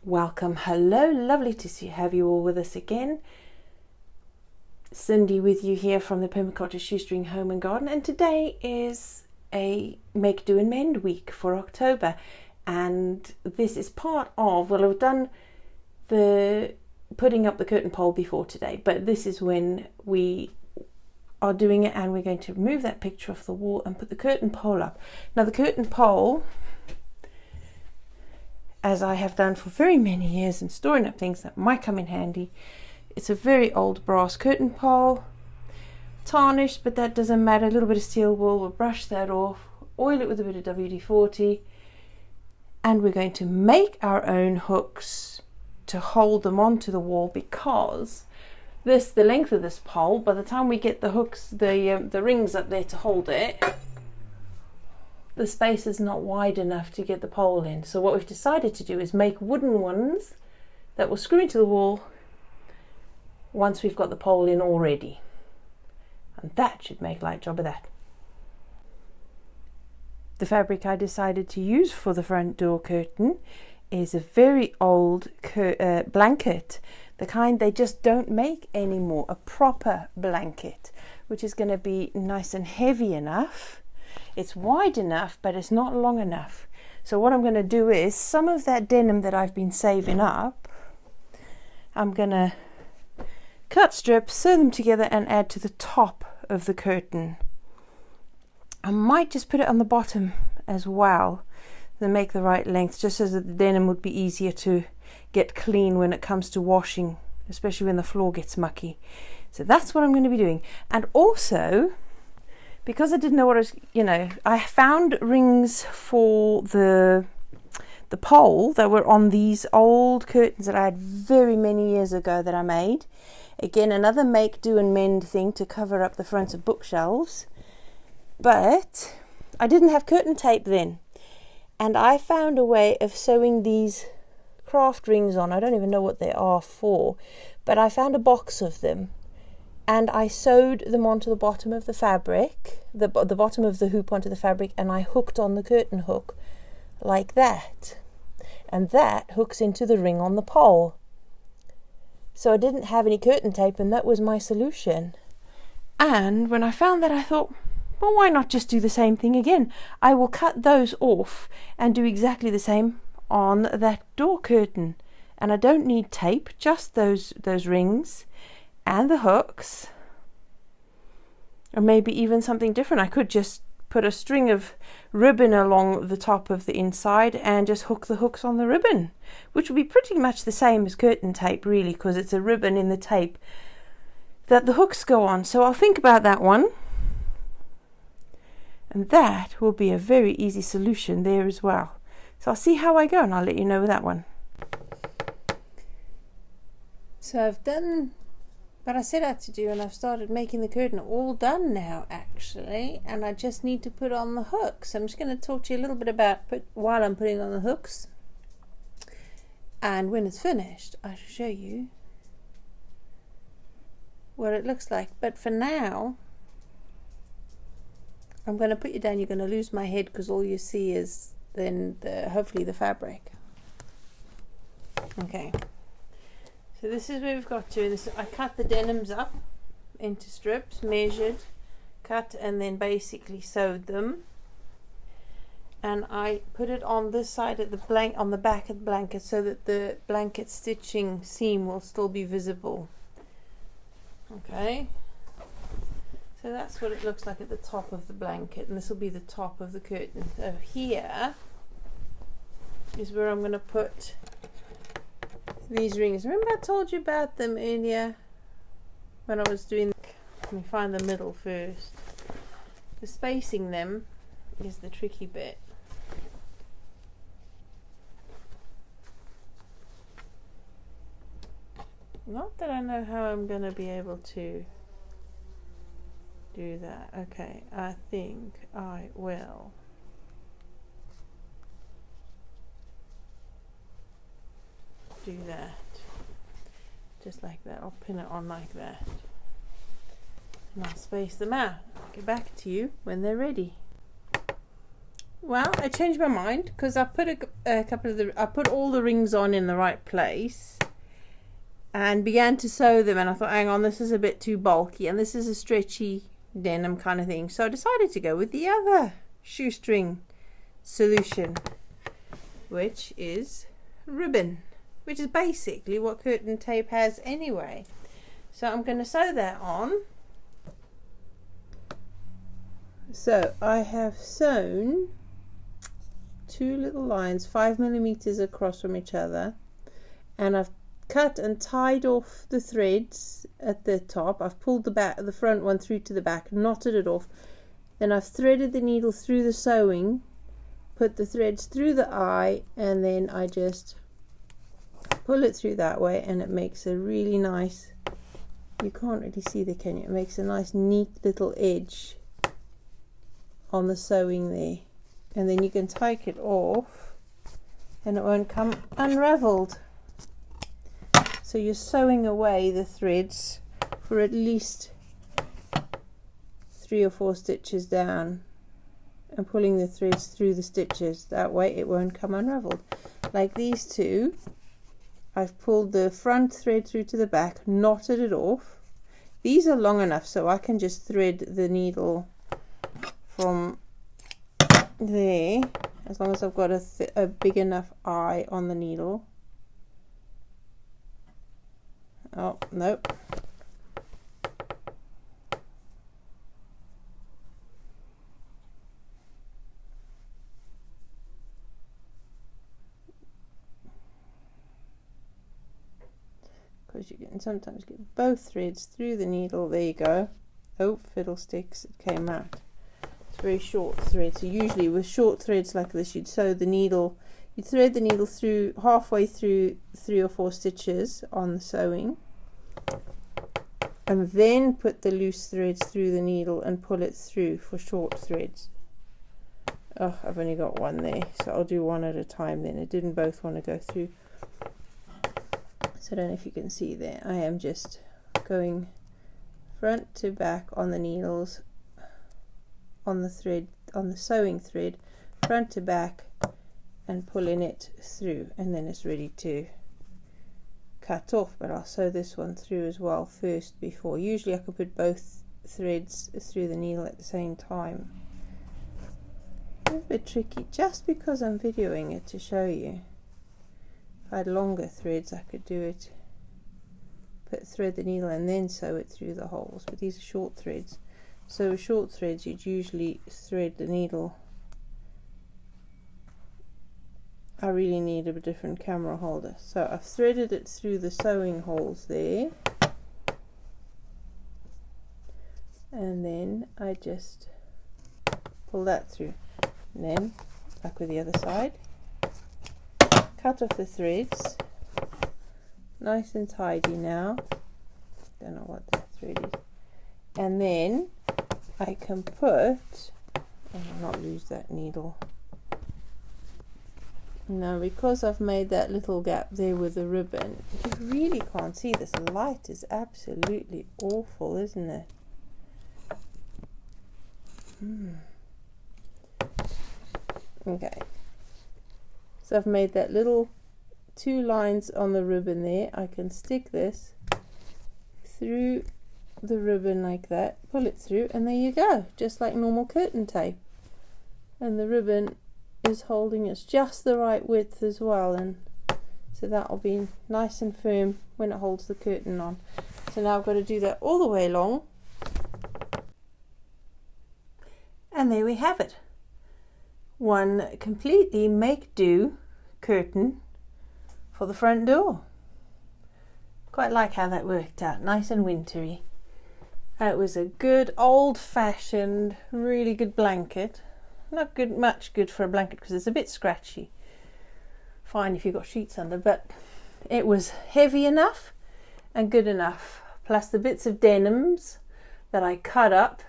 Welcome, hello, lovely to have you all with us again. Cindy with you here from the Permaculture Shoestring Home and Garden, and today is a Make, Do and Mend week for October, and this is part of, well, I've done the putting up the curtain pole before today, but this is when we are doing it, and we're going to remove that picture off the wall and put the curtain pole up. Now the curtain pole, as I have done for very many years and storing up things that might come in handy, it's a very old brass curtain pole, tarnished, but that doesn't matter. A little bit of steel wool, we'll brush that off, oil it with a bit of WD-40, and we're going to make our own hooks to hold them onto the wall, because the length of this pole, by the time we get the hooks, the rings up there to hold it, the space is not wide enough to get the pole in. So what we've decided to do is make wooden ones that will screw into the wall once we've got the pole in already, and that should make a light job of that. The fabric I decided to use for the front door curtain is a very old blanket, the kind they just don't make anymore, a proper blanket, which is going to be nice and heavy enough. It's wide enough, but it's not long enough. So what I'm going to do is, some of that denim that I've been saving up, I'm going to cut strips, sew them together and add to the top of the curtain. I might just put it on the bottom as well to make the right length, just so that the denim would be easier to get clean when it comes to washing, especially when the floor gets mucky. So that's what I'm going to be doing. And also, because I didn't know what I was, I found rings for the pole that were on these old curtains that I had very many years ago that I made. Again, another make, do and mend thing to cover up the fronts of bookshelves. But I didn't have curtain tape then. And I found a way of sewing these craft rings on. I don't even know what they are for, but I found a box of them. And I sewed them onto the bottom of the fabric, the bottom of the hoop onto the fabric, and I hooked on the curtain hook like that. And that hooks into the ring on the pole. So I didn't have any curtain tape, and that was my solution. And when I found that, I thought, well, why not just do the same thing again? I will cut those off and do exactly the same on that door curtain. And I don't need tape, just those rings and the hooks, or maybe even something different. I could just put a string of ribbon along the top of the inside and just hook the hooks on the ribbon, which would be pretty much the same as curtain tape, really, because it's a ribbon in the tape that the hooks go on. So I'll think about that one, and that will be a very easy solution there as well. So I'll see how I go, and I'll let you know with that one. So I've done what I set out to do, and I've started making the curtain all done now, actually, and I just need to put on the hooks. I'm just going to talk to you a little bit about while I'm putting on the hooks, and when it's finished I shall show you what it looks like. But for now, I'm going to put you down. You're going to lose my head, because all you see is then hopefully the fabric. Okay. So this is where we've got to. I cut the denims up into strips, measured, cut, and then basically sewed them. And I put it on this side of the on the back of the blanket, so that the blanket stitching seam will still be visible. Okay. So that's what it looks like at the top of the blanket, and this will be the top of the curtain. So here is where I'm going to put these rings. Remember I told you about them earlier when I was doing, let me find the middle first. The spacing them is the tricky bit. Not that I know how I'm going to be able to do that. Okay, I think I will. Do that, just like that. I'll pin it on like that, and I'll space them out. I'll get back to you when they're ready. Well, I changed my mind because I put I put all the rings on in the right place and began to sew them, and I thought, hang on, this is a bit too bulky and this is a stretchy denim kind of thing. So I decided to go with the other shoestring solution, which is ribbon, which is basically what curtain tape has anyway. So I'm going to sew that on. So I have sewn 2 little lines 5mm across from each other, and I've cut and tied off the threads at the top. I've pulled the front one through to the back, knotted it off, then I've threaded the needle through the sewing, put the threads through the eye, and then I just pull it through that way, and it makes a really nice, you can't really see the can you, it makes a nice neat little edge on the sewing there, and then you can take it off and it won't come unraveled. So you're sewing away the threads for at least 3 or 4 stitches down and pulling the threads through the stitches, that way it won't come unraveled. Like these two, I've pulled the front thread through to the back, knotted it off. These are long enough so I can just thread the needle from there, as long as I've got a big enough eye on the needle. Oh, nope. Because you can sometimes get both threads through the needle. There you go. Oh, fiddlesticks, it came out. It's very short thread. So usually with short threads like this, you'd sew the needle, you'd thread the needle through halfway through 3 or 4 stitches on the sewing, and then put the loose threads through the needle and pull it through for short threads. Oh, I've only got one there, so I'll do one at a time then. It didn't both want to go through. So I don't know if you can see there. I am just going front to back on the needles, on the thread, on the sewing thread, front to back, and pulling it through, and then it's ready to cut off. But I'll sew this one through as well first before. Usually I can put both threads through the needle at the same time. It's a bit tricky just because I'm videoing it to show you. If I had longer threads I could do it, thread the needle and then sew it through the holes, but these are short threads. So with short threads you'd usually thread the needle. I really need a different camera holder. So I've threaded it through the sewing holes there, and then I just pull that through, and then back with the other side, cut off the threads, nice and tidy now, don't know what that thread is, and then I can put, I'll not lose that needle. Now because I've made that little gap there with the ribbon, you really can't see this. The light is absolutely awful, isn't it? Okay, so I've made that little 2 lines on the ribbon there. I can stick this through the ribbon like that, pull it through, and there you go, just like normal curtain tape. And the ribbon is holding us just the right width as well, and so that will be nice and firm when it holds the curtain on. So now I've got to do that all the way along, and there we have it, one completely make-do curtain for the front door. Quite like how that worked out, nice and wintry. It was a good old-fashioned, really good blanket. Not good, much good for a blanket because it's a bit scratchy. Fine if you've got sheets under, but it was heavy enough and good enough. Plus the bits of denims that I cut up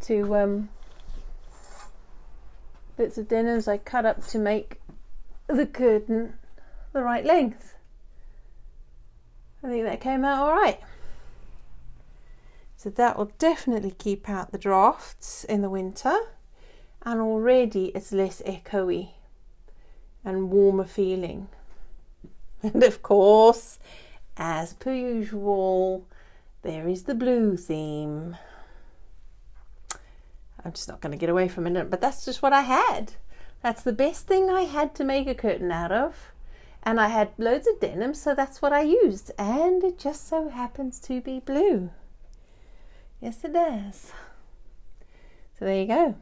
to make the curtain the right length. I think that came out all right. So that will definitely keep out the drafts in the winter. and already it's less echoey and warmer feeling. And of course, as per usual, there is the blue theme. I'm just not going to get away from it, but that's just what I had. That's the best thing I had to make a curtain out of. And I had loads of denim, so that's what I used. And it just so happens to be blue. Yes, it does. So there you go.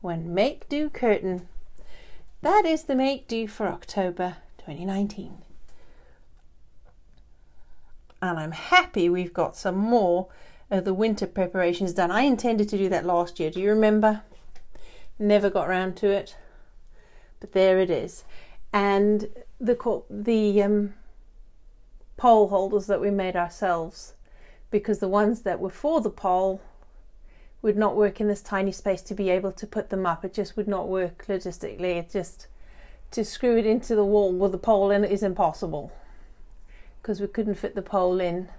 One make do curtain. That is the make do for October 2019. And I'm happy we've got some more of the winter preparations done. I intended to do that last year. Do you remember? Never got round to it. But there it is. And the pole holders that we made ourselves, because the ones that were for the pole would not work in this tiny space to be able to put them up. It just would not work logistically. It just, to screw it into the wall with the pole in it is impossible, because we couldn't fit the pole in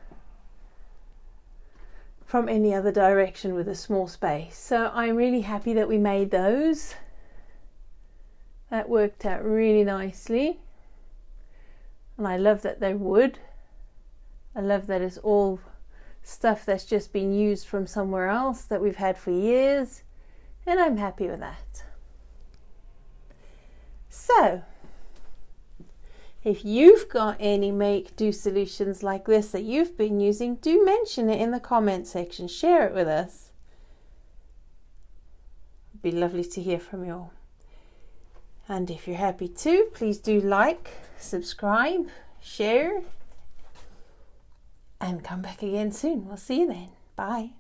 from any other direction with a small space. So I'm really happy that we made those. That worked out really nicely. And I love that they're wood. I love that it's all stuff that's just been used from somewhere else that we've had for years. And I'm happy with that. So, if you've got any make-do solutions like this that you've been using, do mention it in the comment section. Share it with us. It'd be lovely to hear from you all. And if you're happy too, please do like, subscribe, share, and come back again soon. We'll see you then. Bye.